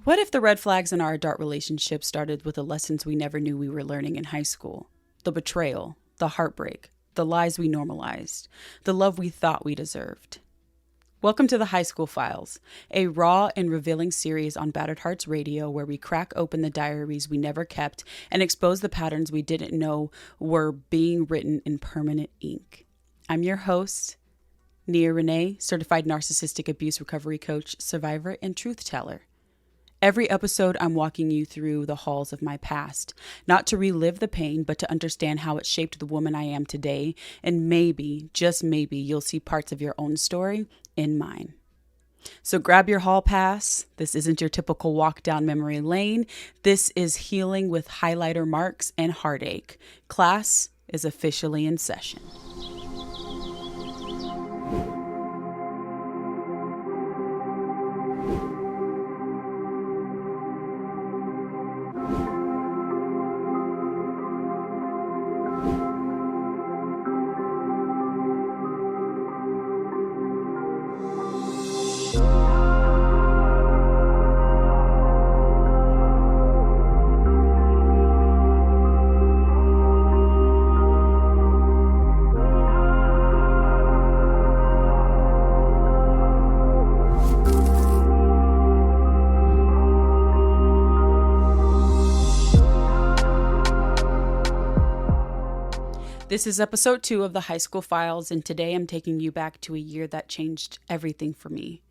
What if the red flags in our adult relationship started with the lessons we never knew we were learning in high school? The betrayal, the heartbreak, the lies we normalized, the love we thought we deserved. Welcome to the High School Files, a raw and revealing series on Battered Hearts Radio where we crack open the diaries we never kept and expose the patterns we didn't know were being written in permanent ink. I'm your host, Renee, certified narcissistic abuse recovery coach, survivor, and truth teller. Every episode, I'm walking you through the halls of my past, not to relive the pain, but to understand how it shaped the woman I am today. And maybe, just maybe, you'll see parts of your own story in mine. So grab your hall pass. This isn't your typical walk down memory lane. This is healing with highlighter marks and heartache. Class is officially in session. This is episode 2 of the High School Files, and today I'm taking you back to a year that changed everything for me.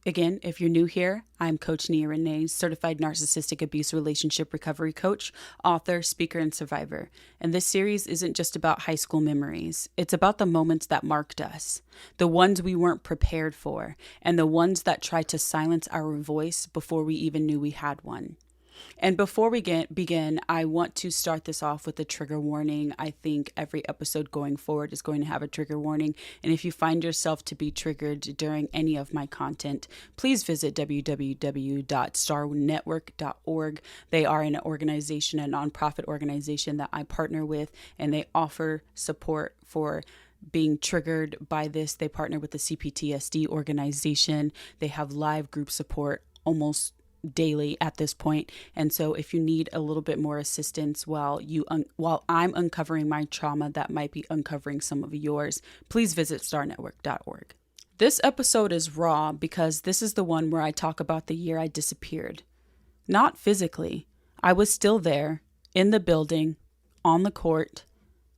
Again, if you're new here, I'm Coach Renee, certified narcissistic abuse relationship recovery coach, author, speaker, and survivor. And this series isn't just about high school memories. It's about the moments that marked us, the ones we weren't prepared for, and the ones that tried to silence our voice before we even knew we had one. And before we begin, I want to start this off with a trigger warning. I think every episode going forward is going to have a trigger warning. And if you find yourself to be triggered during any of my content, please visit www.starnetwork.org. They are an organization, a nonprofit organization that I partner with, and they offer support for being triggered by this. They partner with the CPTSD organization. They have live group support almost daily at this point. And so if you need a little bit more assistance while I'm uncovering my trauma that might be uncovering some of yours, please visit starnetwork.org. This episode is raw because this is the one where I talk about the year I disappeared. Not physically. I was still there, in the building, on the court,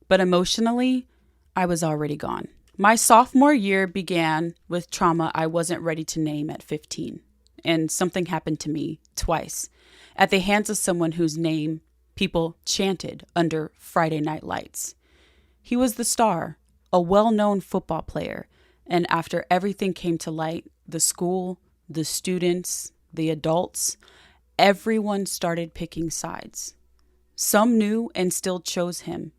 but emotionally, I was already gone. My sophomore year began with trauma I wasn't ready to name at 15. And something happened to me twice at the hands of someone whose name people chanted under Friday Night Lights. He was the star, a well-known football player. And after everything came to light, the school, the students, the adults, everyone started picking sides. Some knew and still chose him.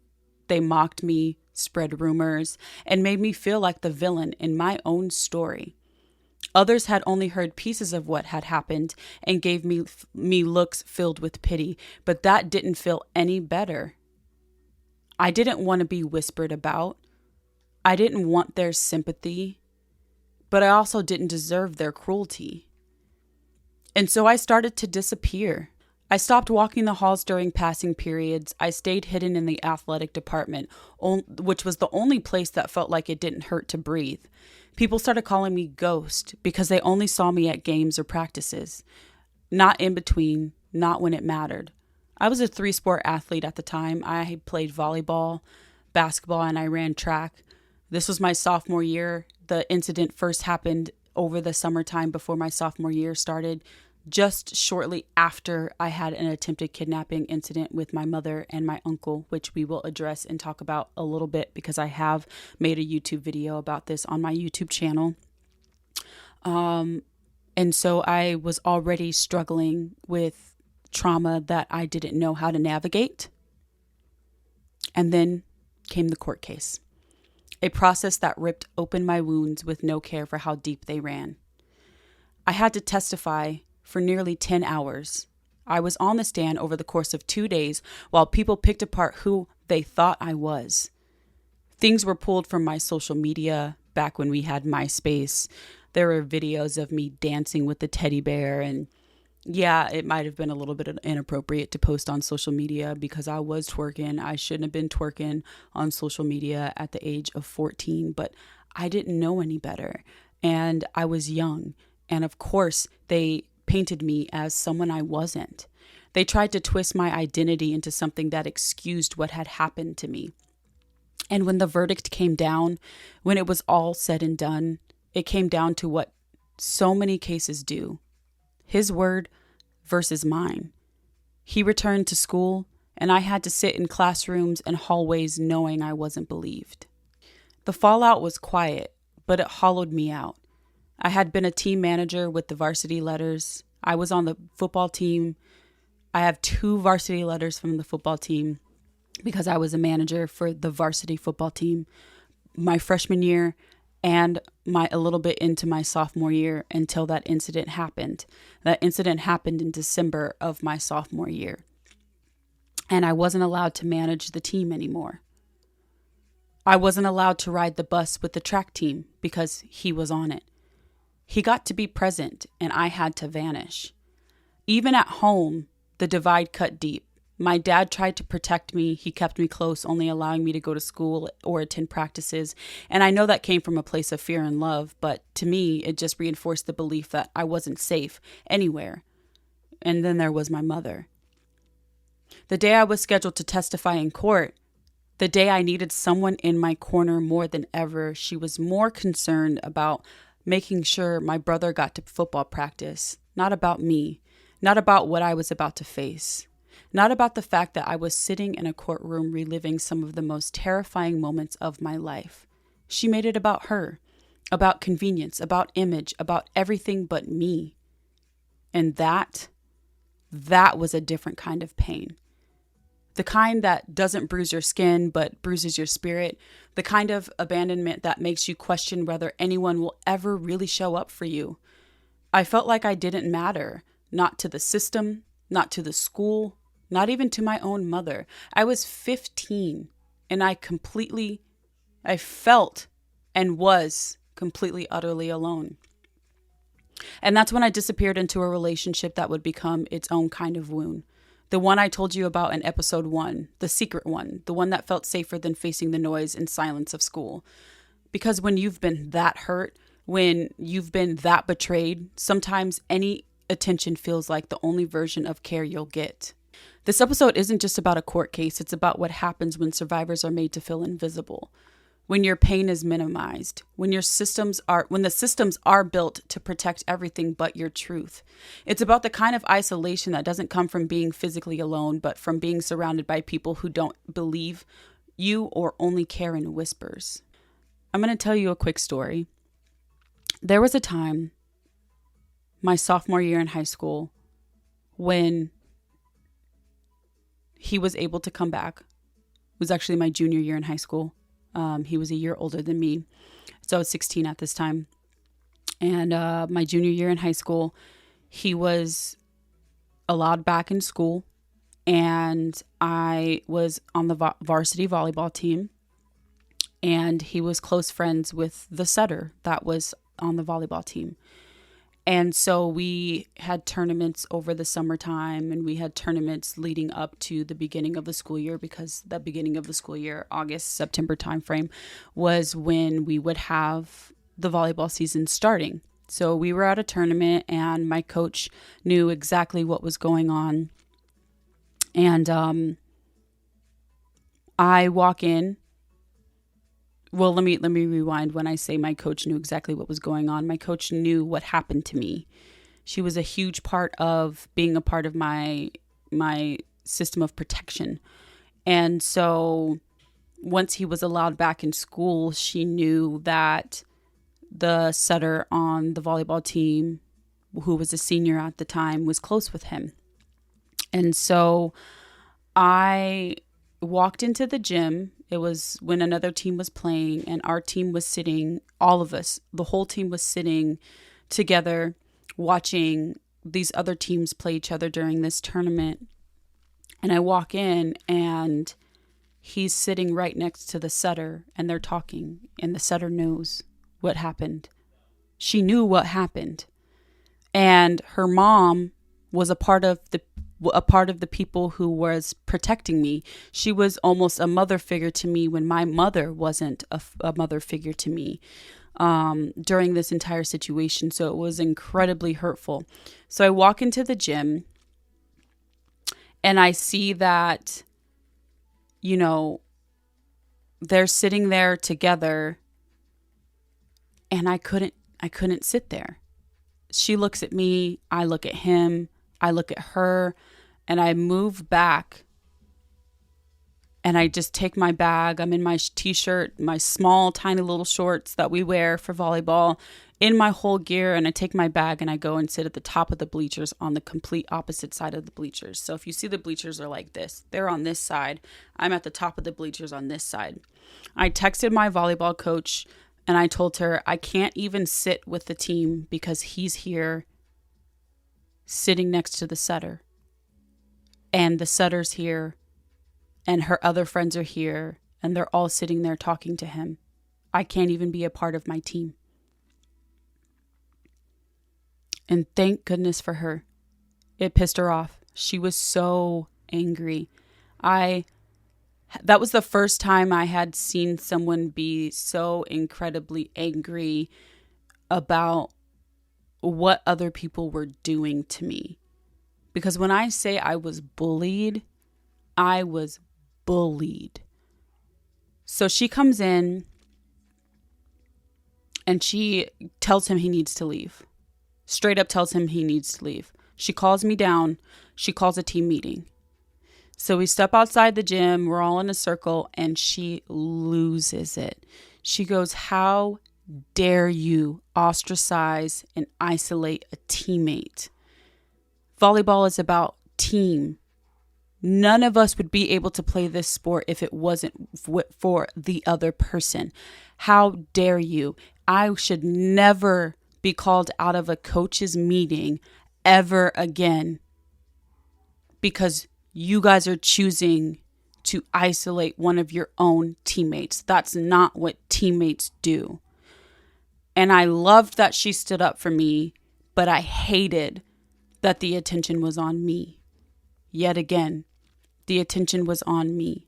They mocked me, spread rumors, and made me feel like the villain in my own story. Others had only heard pieces of what had happened and gave me looks filled with pity, but that didn't feel any better. I didn't want to be whispered about. I didn't want their sympathy, but I also didn't deserve their cruelty. And so I started to disappear. I stopped walking the halls during passing periods. I stayed hidden in the athletic department, which was the only place that felt like it didn't hurt to breathe. People started calling me Ghost because they only saw me at games or practices. Not in between, not when it mattered. I was a 3-sport athlete at the time. I played volleyball, basketball, and I ran track. This was my sophomore year. The incident first happened over the summertime before my sophomore year started, just shortly after I had an attempted kidnapping incident with my mother and my uncle, which we will address and talk about a little bit because I have made a YouTube video about this on my YouTube channel. And so I was already struggling with trauma that I didn't know how to navigate. And then came the court case, a process that ripped open my wounds with no care for how deep they ran. I had to testify for nearly 10 hours. I was on the stand over the course of 2 days while people picked apart who they thought I was. Things were pulled from my social media back when we had MySpace. There were videos of me dancing with the teddy bear and Yeah, it might have been a little bit inappropriate to post on social media because I was twerking. I shouldn't have been twerking on social media at the age of 14, but I didn't know any better. And I was young. And of course, they painted me as someone I wasn't. They tried to twist my identity into something that excused what had happened to me. And when the verdict came down, when it was all said and done, it came down to what so many cases do: his word versus mine. He returned to school, and I had to sit in classrooms and hallways knowing I wasn't believed. The fallout was quiet, but it hollowed me out. I had been a team manager with the varsity letters. I was on the football team. I have 2 varsity letters from the football team because I was a manager for the varsity football team my freshman year and a little bit into my sophomore year until that incident happened. That incident happened in December of my sophomore year. And I wasn't allowed to manage the team anymore. I wasn't allowed to ride the bus with the track team because he was on it. He got to be present and I had to vanish. Even at home, the divide cut deep. My dad tried to protect me. He kept me close, only allowing me to go to school or attend practices. And I know that came from a place of fear and love, but to me, it just reinforced the belief that I wasn't safe anywhere. And then there was my mother. The day I was scheduled to testify in court, the day I needed someone in my corner more than ever, she was more concerned about making sure my brother got to football practice, not about me, not about what I was about to face. Not about the fact that I was sitting in a courtroom reliving some of the most terrifying moments of my life. She made it about her, about convenience, about image, about everything but me. And that was a different kind of pain. The kind that doesn't bruise your skin but bruises your spirit. The kind of abandonment that makes you question whether anyone will ever really show up for you. I felt like I didn't matter, not to the system, not to the school, not even to my own mother. I was 15 and I felt and was completely, utterly alone. And that's when I disappeared into a relationship that would become its own kind of wound. The one I told you about in episode 1, the secret one, the one that felt safer than facing the noise and silence of school. Because when you've been that hurt, when you've been that betrayed, sometimes any attention feels like the only version of care you'll get. This episode isn't just about a court case. It's about what happens when survivors are made to feel invisible, when your pain is minimized, when the systems are built to protect everything but your truth. It's about the kind of isolation that doesn't come from being physically alone, but from being surrounded by people who don't believe you or only care in whispers. I'm going to tell you a quick story. There was a time, my sophomore year in high school, when he was able to come back. It was actually my junior year in high school. He was a year older than me. So I was 16 at this time. And my junior year in high school, he was allowed back in school. And I was on the varsity volleyball team. And he was close friends with the setter that was on the volleyball team. And so we had tournaments over the summertime, and we had tournaments leading up to the beginning of the school year, because the beginning of the school year, August, September timeframe, was when we would have the volleyball season starting. So we were at a tournament, and my coach knew exactly what was going on. And I walk in. Well, let me rewind. When I say my coach knew exactly what was going on, my coach knew what happened to me. She was a huge part of being a part of my system of protection. And so once he was allowed back in school, she knew that the setter on the volleyball team, who was a senior at the time, was close with him. And so I walked into the gym. It was when another team was playing, and our team was sitting, all of us, the whole team was sitting together watching these other teams play each other during this tournament. And I walk in, and he's sitting right next to the setter, and they're talking, and the setter knows what happened. She knew what happened. And her mom was a part of the people who was protecting me. She was almost a mother figure to me when my mother wasn't a mother figure to me during this entire situation. So it was incredibly hurtful. So I walk into the gym and I see that, they're sitting there together, and I couldn't sit there. She looks at me, I look at him, I look at her, and I move back, and I just take my bag. I'm in my t-shirt, my small, tiny little shorts that we wear for volleyball, in my whole gear, and I take my bag and I go and sit at the top of the bleachers on the complete opposite side of the bleachers. So if you see the bleachers are like this, they're on this side. I'm at the top of the bleachers on this side. I texted my volleyball coach and I told her I can't even sit with the team because he's here sitting next to the setter. And the setter's here and her other friends are here and they're all sitting there talking to him. I can't even be a part of my team. And thank goodness for her. It pissed her off. She was so angry. That was the first time I had seen someone be so incredibly angry about what other people were doing to me. Because when I say I was bullied, I was bullied. So she comes in and she tells him he needs to leave. Straight up tells him he needs to leave. She calls me down. She calls a team meeting. So we step outside the gym. We're all in a circle and she loses it. She goes, "How dare you ostracize and isolate a teammate? Volleyball is about team. None of us would be able to play this sport if it wasn't for the other person. How dare you? I should never be called out of a coach's meeting ever again because you guys are choosing to isolate one of your own teammates. That's not what teammates do." And I loved that she stood up for me, but I hated that the attention was on me. Yet again, the attention was on me.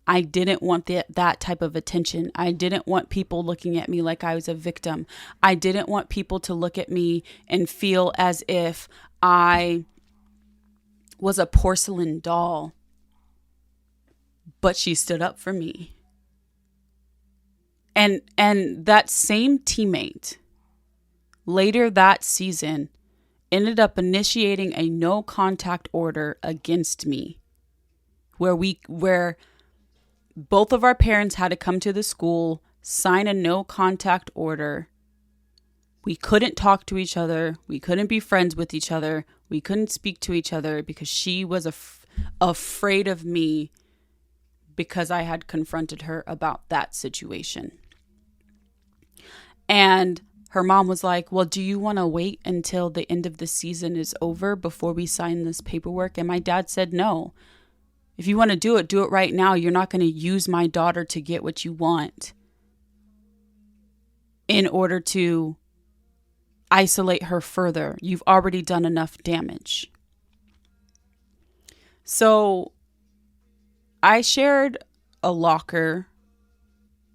I didn't want that type of attention. I didn't want people looking at me like I was a victim. I didn't want people to look at me and feel as if I was a porcelain doll. But she stood up for me. And that same teammate later that season ended up initiating a no contact order against me, where both of our parents had to come to the school, sign a no contact order. We couldn't talk to each other. We couldn't be friends with each other. We couldn't speak to each other because she was afraid of me because I had confronted her about that situation. And her mom was like, "Well, do you want to wait until the end of the season is over before we sign this paperwork?" And my dad said, "No. If you want to do it right now. You're not going to use my daughter to get what you want in order to isolate her further. You've already done enough damage." So I shared a locker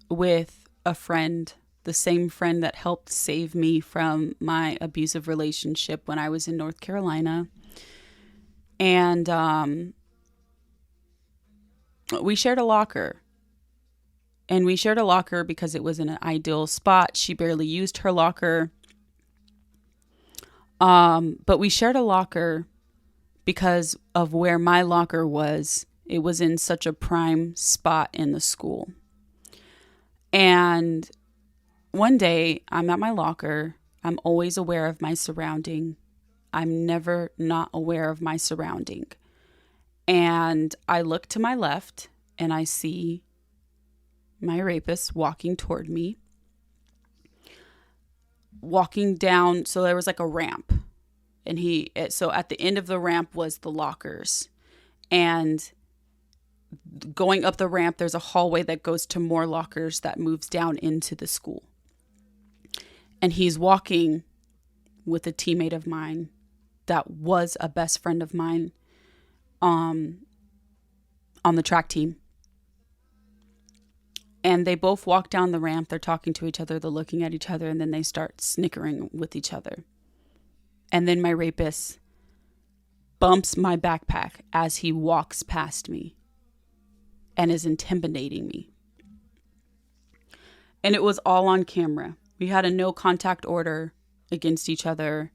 with a friend, the same friend that helped save me from my abusive relationship when I was in North Carolina. And we shared a locker. And we shared a locker because it was in an ideal spot. She barely used her locker. But we shared a locker because of where my locker was. It was in such a prime spot in the school. And one day I'm at my locker. I'm always aware of my surrounding. I'm never not aware of my surrounding. And I look to my left and I see my rapist walking toward me. Walking down, so there was like a ramp. And so at the end of the ramp was the lockers. And going up the ramp, there's a hallway that goes to more lockers that moves down into the school. And he's walking with a teammate of mine that was a best friend of mine on the track team. And they both walk down the ramp. They're talking to each other. They're looking at each other. And then they start snickering with each other. And then my rapist bumps my backpack as he walks past me and is intimidating me. And it was all on camera. We had a no contact order against each other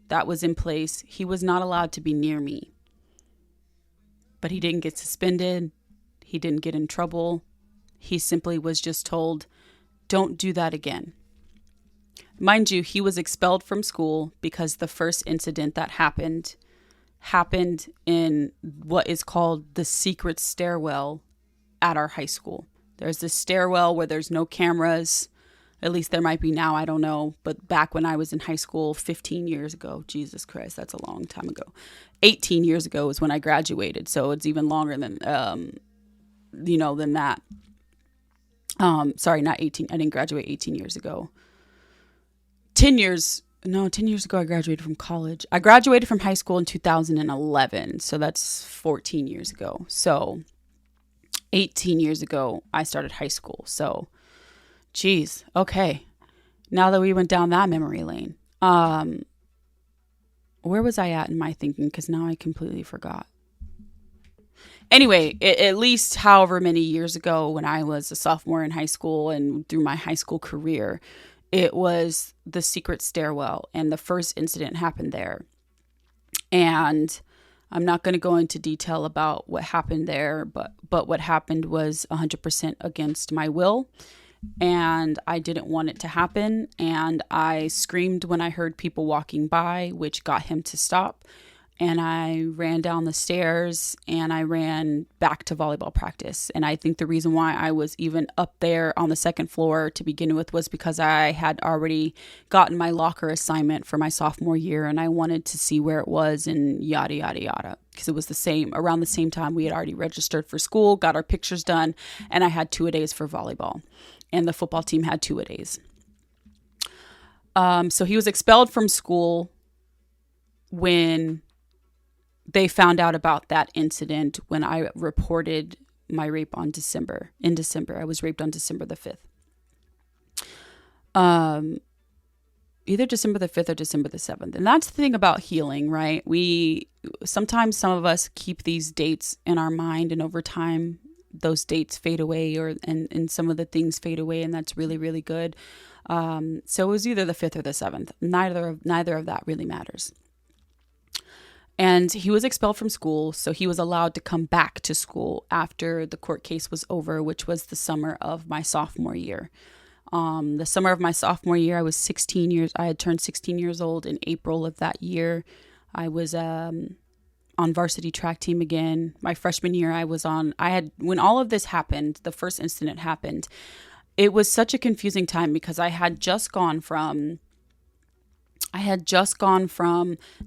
that was in place. He was not allowed to be near me. But he didn't get suspended. He didn't get in trouble. He simply was just told, don't do that again. Mind you, he was expelled from school because the first incident that happened in what is called the secret stairwell at our high school. There's this stairwell where there's no cameras. At least there might be now, I don't know. But back when I was in high school 15 years ago, Jesus Christ, that's a long time ago. 18 years ago is when I graduated. So it's even longer than, than that. Sorry, not 18. I didn't graduate 18 years ago. 10 years ago, I graduated from college. I graduated from high school in 2011. So that's 14 years ago. So 18 years ago, I started high school. So, geez. Okay. Now that we went down that memory lane, where was I at in my thinking? Because now I completely forgot. Anyway, at least however many years ago when I was a sophomore in high school and through my high school career, it was the secret stairwell and the first incident happened there. And I'm not going to go into detail about what happened there, but what happened was 100% against my will. And I didn't want it to happen. And I screamed when I heard people walking by, which got him to stop. And I ran down the stairs and I ran back to volleyball practice. And I think the reason why I was even up there on the second floor to begin with was because I had already gotten my locker assignment for my sophomore year and I wanted to see where it was and yada, yada, yada. Because it was around the same time we had already registered for school, got our pictures done, and I had 2-a-days for volleyball. And the football team had 2-a-days. So he was expelled from school when they found out about that incident when I reported my rape in December. I was raped on December the 5th. Either December the 5th or December the 7th. And that's the thing about healing, right? Sometimes some of us keep these dates in our mind and over time those dates fade away and some of the things fade away, and that's really, really good. So it was either the 5th or the 7th. Neither of that really matters. And he was expelled from school, so he was allowed to come back to school after the court case was over, which was the summer of my sophomore year. The summer of my sophomore year, I had turned 16 years old in April of that year. I was on varsity track team again. My freshman year, when all of this happened, the first incident happened, it was such a confusing time because I had just gone from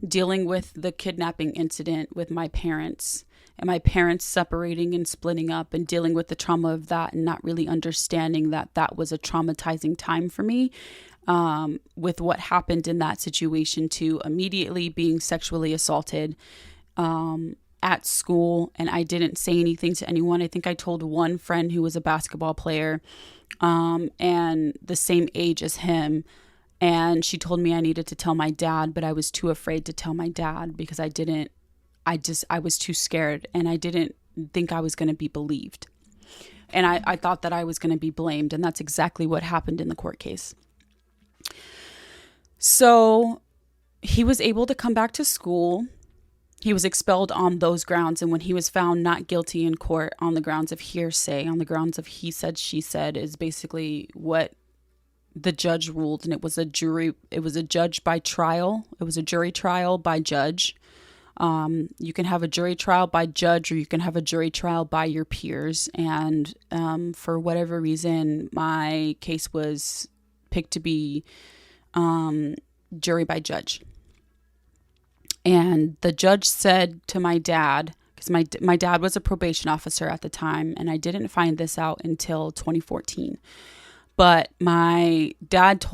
dealing with the kidnapping incident with my parents and my parents separating and splitting up and dealing with the trauma of that and not really understanding that was a traumatizing time for me, with what happened in that situation, to immediately being sexually assaulted at school. And I didn't say anything to anyone. I think I told one friend who was a basketball player and the same age as him. And she told me I needed to tell my dad, but I was too afraid to tell my dad because I was too scared and I didn't think I was going to be believed. And I thought that I was going to be blamed. And that's exactly what happened in the court case. So he was able to come back to school. He was expelled on those grounds. And when he was found not guilty in court on the grounds of hearsay, on the grounds of he said, she said, is basically what the judge ruled. And it was a judge by trial. It was a jury trial by judge. You can have a jury trial by judge, or you can have a jury trial by your peers. And for whatever reason, my case was picked to be jury by judge. And the judge said to my dad, because my dad was a probation officer at the time, and I didn't find this out until 2014. But my dad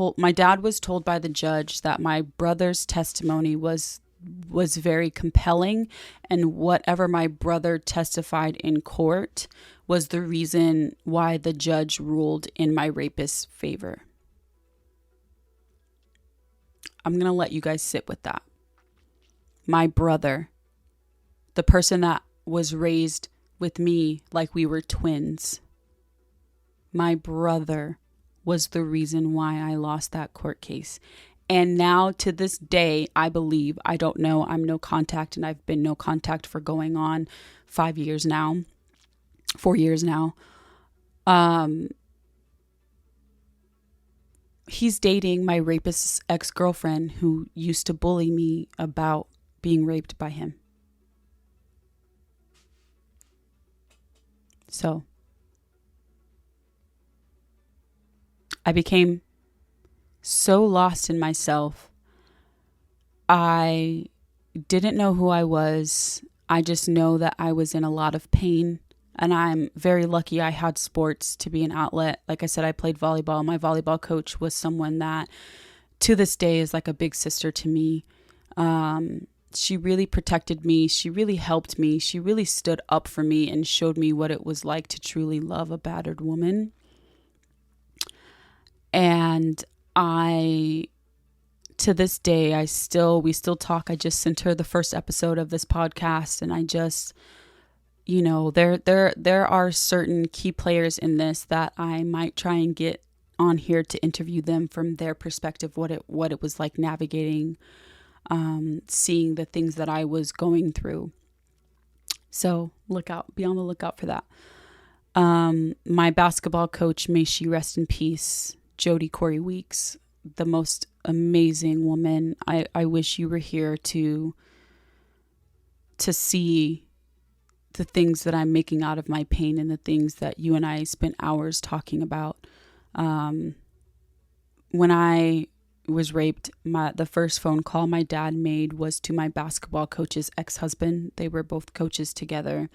was told by the judge that my brother's testimony was was very compelling, and whatever my brother testified in court was the reason why the judge ruled in my rapist's favor. I'm going to let you guys sit with that. My brother, the person that was raised with me like we were twins, my brother was the reason why I lost that court case. And now to this day, I believe, I don't know, I'm no contact, and I've been no contact for going on 4 years now. He's dating my rapist's ex-girlfriend who used to bully me about being raped by him. So I became so lost in myself. I didn't know who I was. I just know that I was in a lot of pain. And I'm very lucky I had sports to be an outlet. Like I said, I played volleyball. My volleyball coach was someone that to this day is like a big sister to me. She really protected me. She really helped me. She really stood up for me and showed me what it was like to truly love a battered woman. And to this day, we still talk. I just sent her the first episode of this podcast, and I just, there are certain key players in this that I might try and get on here to interview them from their perspective, what it was like navigating, seeing the things that I was going through. So be on the lookout for that. My basketball coach, may she rest in peace, Jody Corey Weeks, the most amazing woman. I wish you were here to see the things that I'm making out of my pain and the things that you and I spent hours talking about. When I was raped, the first phone call my dad made was to my basketball coach's ex-husband. They were both coaches together.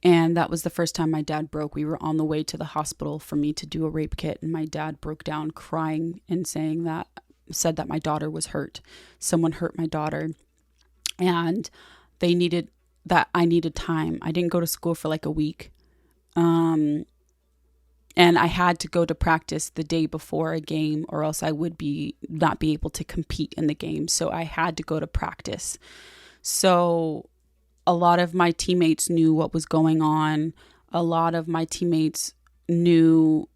And that was the first time my dad broke. We were on the way to the hospital for me to do a rape kit, and my dad broke down crying and said that my daughter was hurt. Someone hurt my daughter, and I needed time. I didn't go to school for like a week. And I had to go to practice the day before a game, or else I would not be able to compete in the game. So I had to go to practice. So a lot of my teammates knew what was going on. A lot of my teammates knew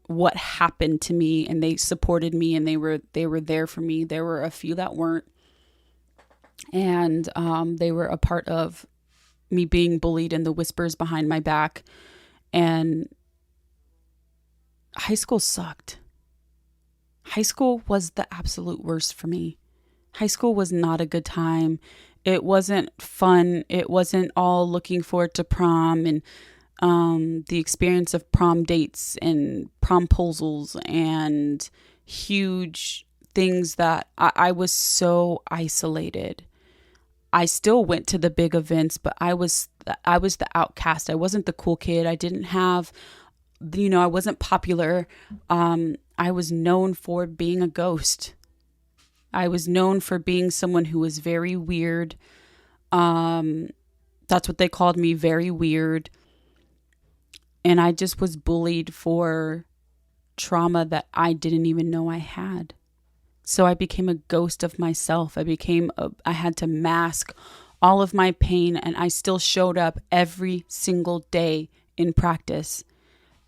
what happened to me, and they supported me, and they were there for me. There were a few that weren't. And they were a part of me being bullied and the whispers behind my back. And high school sucked. High school was the absolute worst for me. High school was not a good time. It wasn't fun. It wasn't all looking forward to prom and the experience of prom dates and promposals and huge things that I was so isolated. I still went to the big events, but I was the outcast. I wasn't the cool kid. I didn't have, I wasn't popular. I was known for being a ghost. I was known for being someone who was very weird. That's what they called me, very weird. And I just was bullied for trauma that I didn't even know I had. So I became a ghost of myself. I had to mask all of my pain, and I still showed up every single day in practice.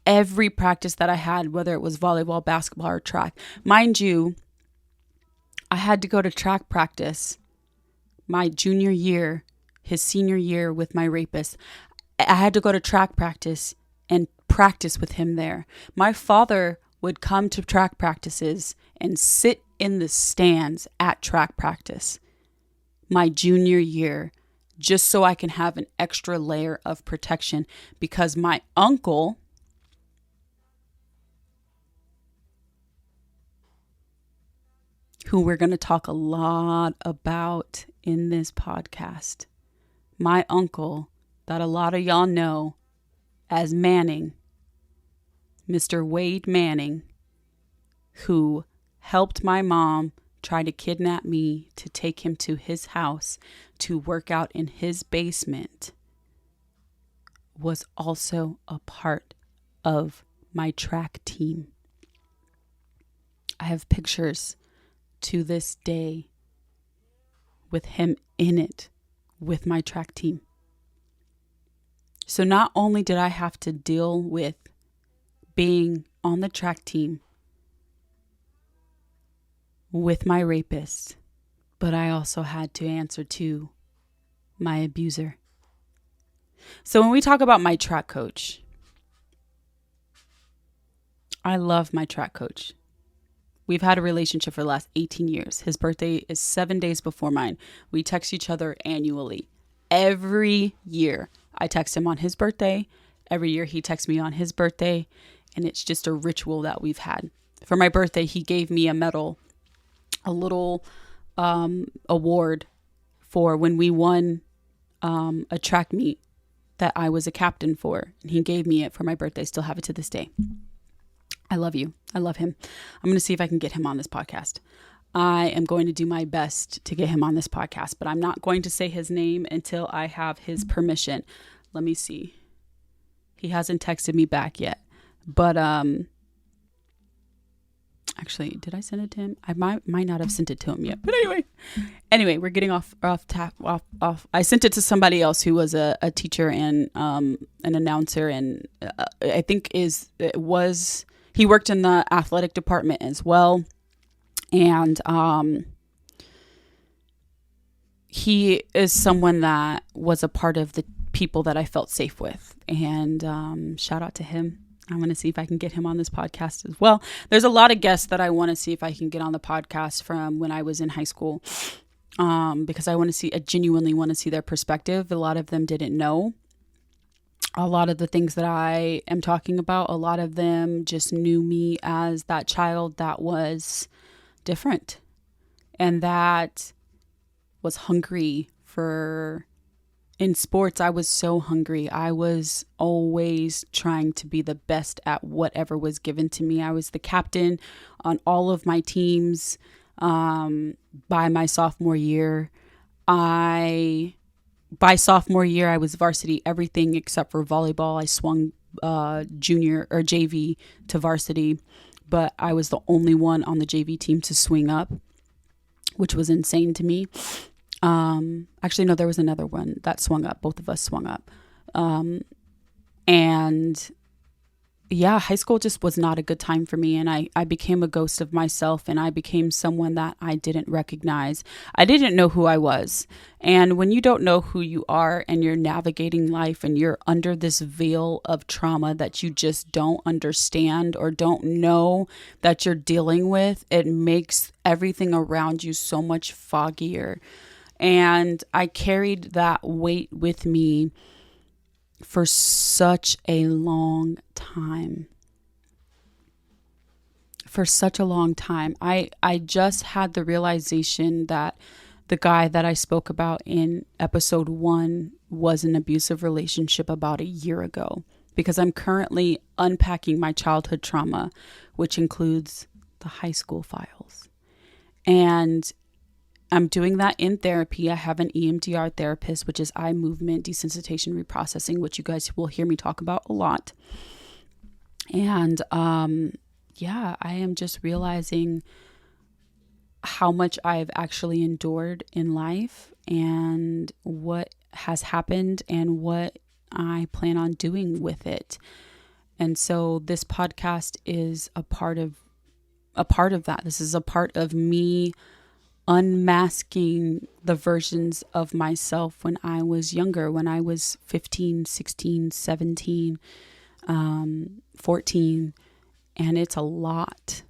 Every practice that I had, whether it was volleyball, basketball, or track. Mind you, I had to go to track practice my junior year, his senior year with my rapist. I had to go to track practice and practice with him there. My father would come to track practices and sit in the stands at track practice my junior year, just so I can have an extra layer of protection, because my uncle, who we're going to talk a lot about in this podcast, my uncle that a lot of y'all know as Manning, Mr. Wade Manning, who helped my mom try to kidnap me to take him to his house to work out in his basement was also a part of my track team. I have pictures to this day with him in it with my track team. So not only did I have to deal with being on the track team with my rapist, but I also had to answer to my abuser. So when we talk about my track coach, I love my track coach. We've had a relationship for the last 18 years. His birthday is 7 days before mine. We text each other annually. Every year I text him on his birthday. Every year he texts me on his birthday. And it's just a ritual that we've had. For my birthday, he gave me a medal, a little award for when we won a track meet that I was a captain for. And he gave me it for my birthday. Still have it to this day. I love you. I love him. I'm going to see if I can get him on this podcast. I am going to do my best to get him on this podcast, but I'm not going to say his name until I have his permission. Let me see. He hasn't texted me back yet, but actually, did I send it to him? I might not have sent it to him yet, but anyway, we're getting off. I sent it to somebody else who was a teacher and an announcer, and I think he worked in the athletic department as well. And he is someone that was a part of the people that I felt safe with. And shout out to him. I'm going to see if I can get him on this podcast as well. There's a lot of guests that I want to see if I can get on the podcast from when I was in high school, because I genuinely want to see their perspective. A lot of them didn't know a lot of the things that I am talking about. A lot of them just knew me as that child that was different and that was hungry for. In sports, I was so hungry. I was always trying to be the best at whatever was given to me. I was the captain on all of my teams by my sophomore year. By sophomore year, I was varsity everything except for volleyball. I swung junior or JV to varsity, but I was the only one on the JV team to swing up, which was insane to me. Actually, no, there was another one that swung up. Both of us swung up. And yeah, high school just was not a good time for me. And I became a ghost of myself, and I became someone that I didn't recognize. I didn't know who I was. And when you don't know who you are and you're navigating life and you're under this veil of trauma that you just don't understand or don't know that you're dealing with, it makes everything around you so much foggier. And I carried that weight with me for such a long time. For such a long time. I just had the realization that the guy that I spoke about in episode 1 was an abusive relationship about a year ago, because I'm currently unpacking my childhood trauma, which includes the high school files. And I'm doing that in therapy. I have an EMDR therapist, which is eye movement desensitization reprocessing, which you guys will hear me talk about a lot. And I am just realizing how much I've actually endured in life and what has happened and what I plan on doing with it. And so this podcast is a part of that. This is a part of me unmasking the versions of myself when I was younger, when I was 15, 16, 17, 14. And it's a lot.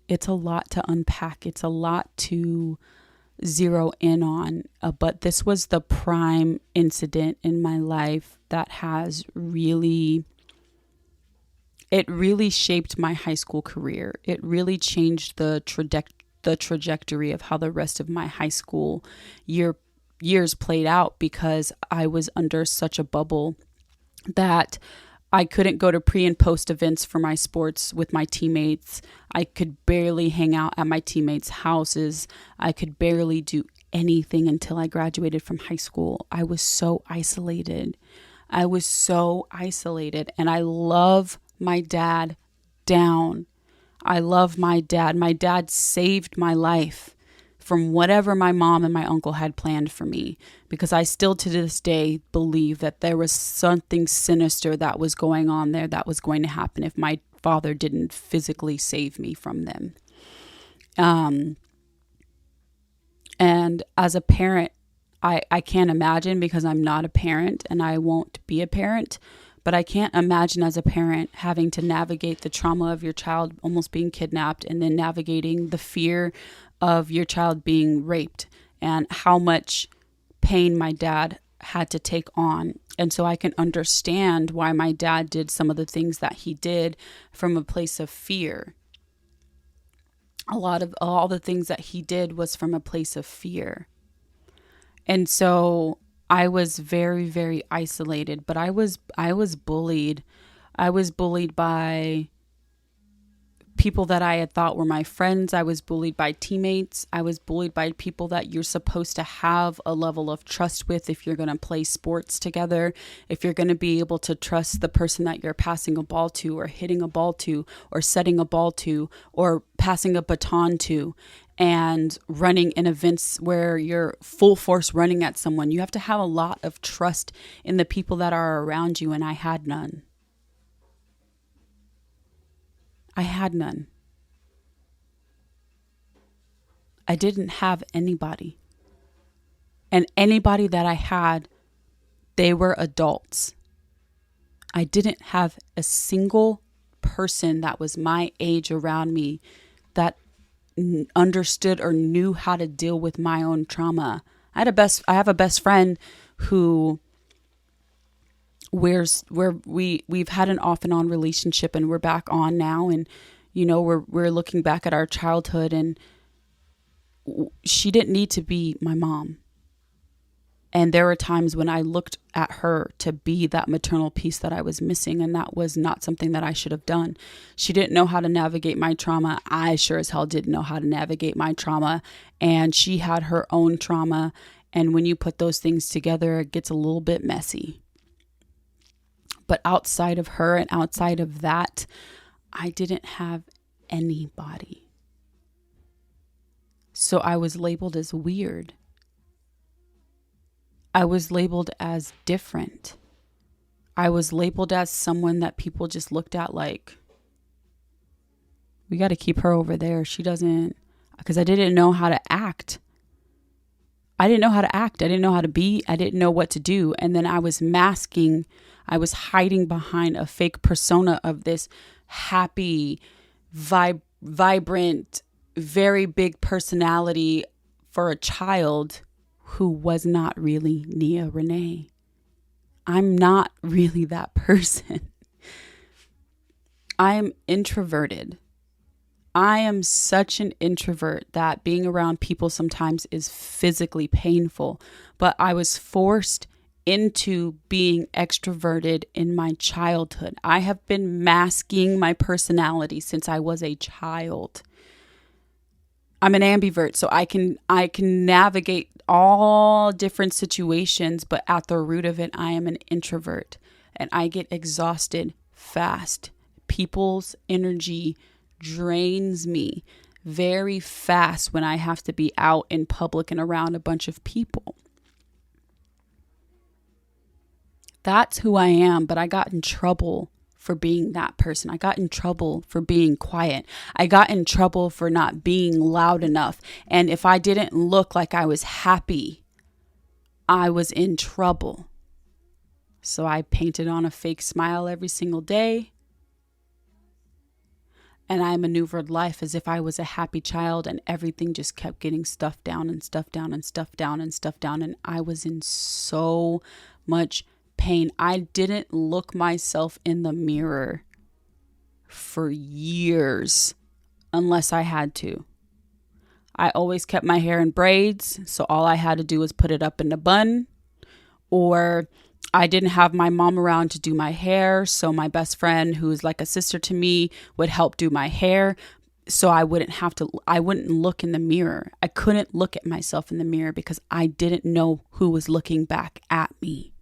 It's a lot to unpack. It's a lot to zero in on. But this was the prime incident in my life that has really shaped my high school career. It really changed the trajectory of how the rest of my high school years played out, because I was under such a bubble that I couldn't go to pre and post events for my sports with my teammates. I could barely hang out at my teammates' houses. I could barely do anything until I graduated from high school. I was so isolated. And I love my dad down. I love my dad. My dad saved my life from whatever my mom and my uncle had planned for me, because I still to this day believe that there was something sinister that was going on there that was going to happen if my father didn't physically save me from them. And as a parent, I can't imagine, because I'm not a parent and I won't be a parent, but I can't imagine as a parent having to navigate the trauma of your child almost being kidnapped, and then navigating the fear of your child being raped, and how much pain my dad had to take on. And so I can understand why my dad did some of the things that he did from a place of fear. All the things that he did was from a place of fear. And so I was very, very isolated, but I was bullied. I was bullied by people that I had thought were my friends. I was bullied by teammates. I was bullied by people that you're supposed to have a level of trust with if you're going to play sports together, if you're going to be able to trust the person that you're passing a ball to, or hitting a ball to, or setting a ball to, or passing a baton to, and running in events where you're full force running at someone. You have to have a lot of trust in the people that are around you, and I had none. I didn't have anybody. And anybody that I had, they were adults. I didn't have a single person that was my age around me that understood or knew how to deal with my own trauma. I have a best friend who we've had an off and on relationship, and we're back on now, and we're looking back at our childhood, and she didn't need to be my mom. And there were times when I looked at her to be that maternal piece that I was missing, and that was not something that I should have done. She didn't know how to navigate my trauma. I sure as hell didn't know how to navigate my trauma, and she had her own trauma, and when you put those things together, it gets a little bit messy. But outside of her and outside of that, I didn't have anybody. So I was labeled as weird. I was labeled as different. I was labeled as someone that people just looked at like, we got to keep her over there. She doesn't, because I didn't know how to act. I didn't know how to be. I didn't know what to do. And then I was masking. I was hiding behind a fake persona of this happy, vibrant, very big personality for a child who was not really Nia Renee. I'm not really that person. I'm introverted. I am such an introvert that being around people sometimes is physically painful, but I was forced into being extroverted in my childhood. I have been masking my personality since I was a child. I'm an ambivert, so I can navigate all different situations, but at the root of it, I am an introvert, and I get exhausted fast. People's energy drains me very fast when I have to be out in public and around a bunch of people. That's who I am, but I got in trouble for being that person. I got in trouble for being quiet. I got in trouble for not being loud enough. And if I didn't look like I was happy, I was in trouble. So I painted on a fake smile every single day. And I maneuvered life as if I was a happy child, and everything just kept getting stuffed down and stuffed down and stuffed down and stuffed down. And I was in so much pain. I didn't look myself in the mirror for years unless I had to. I always kept my hair in braids, so all I had to do was put it up in a bun, or I didn't have my mom around to do my hair, so my best friend, who's like a sister to me, would help do my hair. So I wouldn't look in the mirror. I couldn't look at myself in the mirror because I didn't know who was looking back at me.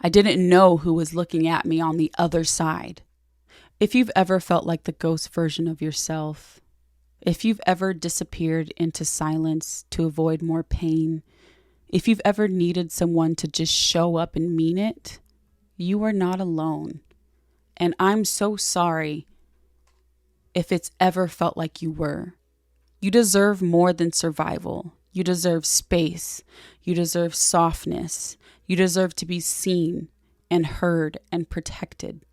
I didn't know who was looking at me on the other side. If you've ever felt like the ghost version of yourself, if you've ever disappeared into silence to avoid more pain, if you've ever needed someone to just show up and mean it, you are not alone. And I'm so sorry if it's ever felt like you were. You deserve more than survival. You deserve space. You deserve softness. You deserve to be seen and heard and protected.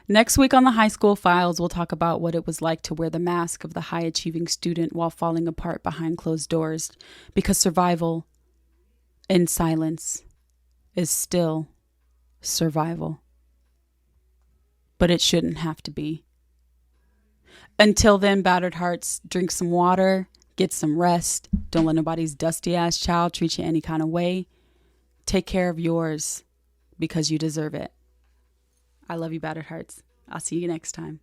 Next week on the High School Files, we'll talk about what it was like to wear the mask of the high-achieving student while falling apart behind closed doors, because survival in silence is still survival. But it shouldn't have to be. Until then, battered hearts, drink some water, get some rest. Don't let nobody's dusty ass child treat you any kind of way. Take care of yours because you deserve it. I love you, battered hearts. I'll see you next time.